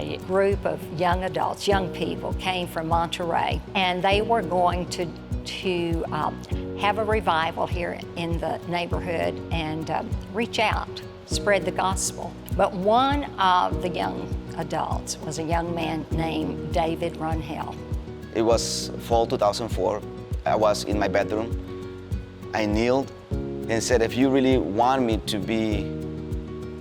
a group of young adults, young people, came from Monterey, and they were going to have a revival here in the neighborhood and reach out, spread the gospel. But one of the young adults was a young man named David Runhell. It was fall 2004. I was in my bedroom. I kneeled and said, if you really want me to be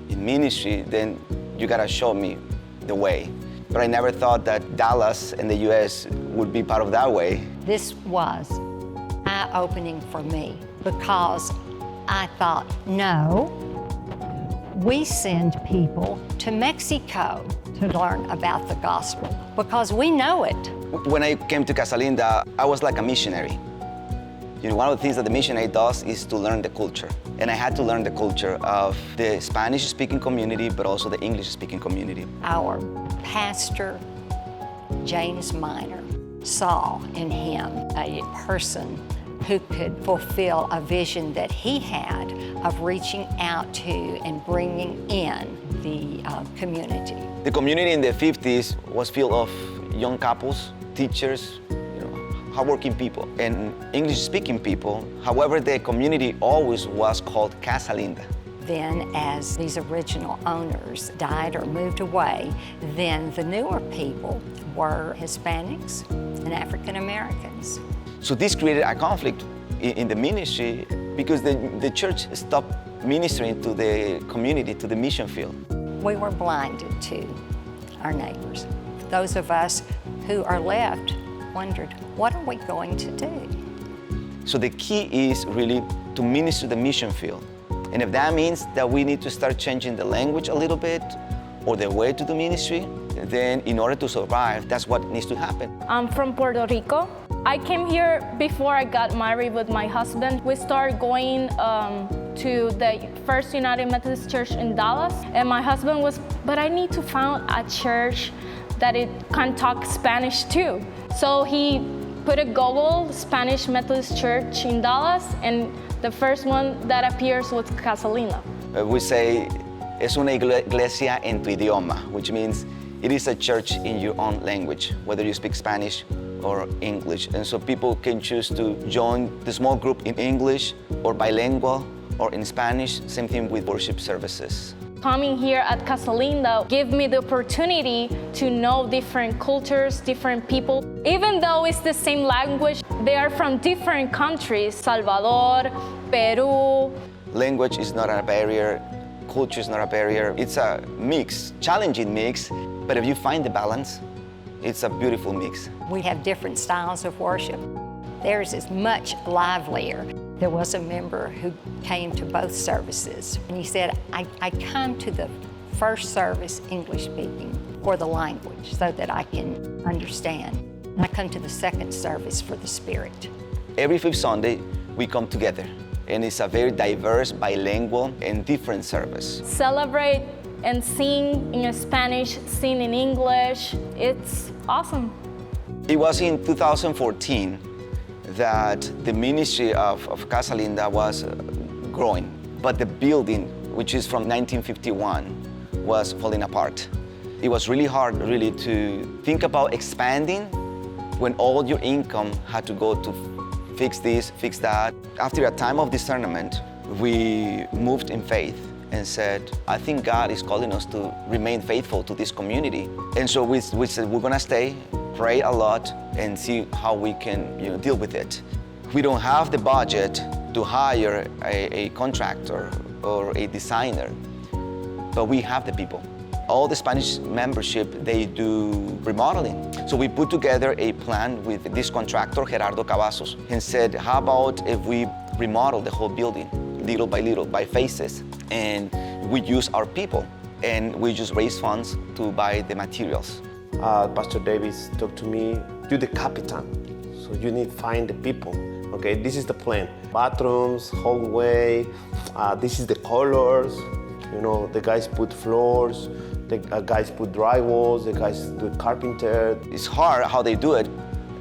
in ministry, then you gotta show me the way. But I never thought that Dallas and the US would be part of that way. This was eye-opening for me because I thought, no, we send people to Mexico to learn about the gospel because we know it. When I came to Casa Linda, I was like a missionary. You know, one of the things that the missionary does is to learn the culture. And I had to learn the culture of the Spanish-speaking community, but also the English-speaking community. Our pastor, James Minor, saw in him a person who could fulfill a vision that he had of reaching out to and bringing in the community. The community in the 50s was filled of young couples, teachers, hardworking people, and English-speaking people. However, the community always was called Casa Linda. Then, as these original owners died or moved away, then the newer people were Hispanics and African Americans. So this created a conflict in the ministry because the church stopped ministering to the community, to the mission field. We were blinded to our neighbors. Those of us who are left wondered, what are we going to do? So the key is really to minister the mission field. And if that means that we need to start changing the language a little bit or the way to do ministry, then in order to survive, that's what needs to happen. I'm from Puerto Rico. I came here before I got married with my husband. We started going to the First United Methodist Church in Dallas. And my husband was, but I need to find a church that it can talk Spanish too. So he put a Google Spanish Methodist Church in Dallas, and the first one that appears was Casa Linda. We say, es una iglesia en tu idioma, which means it is a church in your own language, whether you speak Spanish or English. And so people can choose to join the small group in English or bilingual or in Spanish, same thing with worship services. Coming here at Casa Linda gave me the opportunity to know different cultures, different people. Even though it's the same language, they are from different countries, Salvador, Peru. Language is not a barrier, culture is not a barrier. It's a mix, challenging mix, but if you find the balance, it's a beautiful mix. We have different styles of worship. Theirs is much livelier. There was a member who came to both services, and he said, I come to the first service English speaking for the language so that I can understand. And I come to the second service for the spirit. Every fifth Sunday, we come together, and it's a very diverse, bilingual, and different service. Celebrate and sing in Spanish, sing in English. It's awesome. It was in 2014 that the ministry of Casa Linda was growing, but the building, which is from 1951, was falling apart. It was really hard, really, to think about expanding when all your income had to go to fix this, fix that. After a time of discernment, we moved in faith and said, I think God is calling us to remain faithful to this community. And so we said, we're gonna stay, pray a lot, and see how we can deal with it. We don't have the budget to hire a contractor or a designer, but we have the people. All the Spanish membership, they do remodeling. So we put together a plan with this contractor, Gerardo Cavazos, and said, how about if we remodel the whole building, little, by phases, and we use our people, and we just raise funds to buy the materials. Pastor Davis talked to me, you're the captain, so you need to find the people. Okay, this is the plan. Bathrooms, hallway, this is the colors. The guys put floors, the guys put drywalls, the guys do carpenter. It's hard how they do it.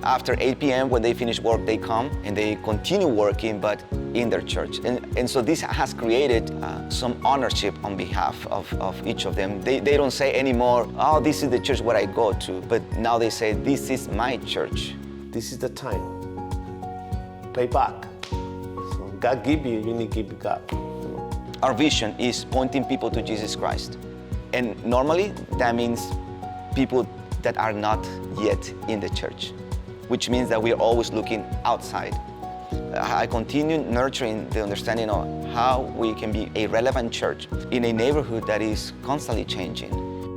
After 8 p.m. when they finish work, they come and they continue working, but in their church. And so this has created some ownership on behalf of each of them. They don't say anymore, oh, this is the church where I go to, but now they say, this is my church. This is the time. Pay back. So God give you, you need to give God. Our vision is pointing people to Jesus Christ. And normally that means people that are not yet in the church, which means that we are always looking outside. I continue nurturing the understanding of how we can be a relevant church in a neighborhood that is constantly changing.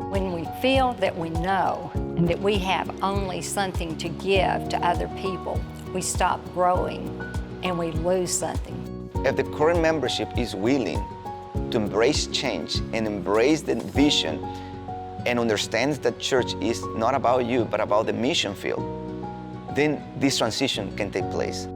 When we feel that we know and that we have only something to give to other people, we stop growing and we lose something. If the current membership is willing to embrace change and embrace the vision and understands that church is not about you but about the mission field, then this transition can take place.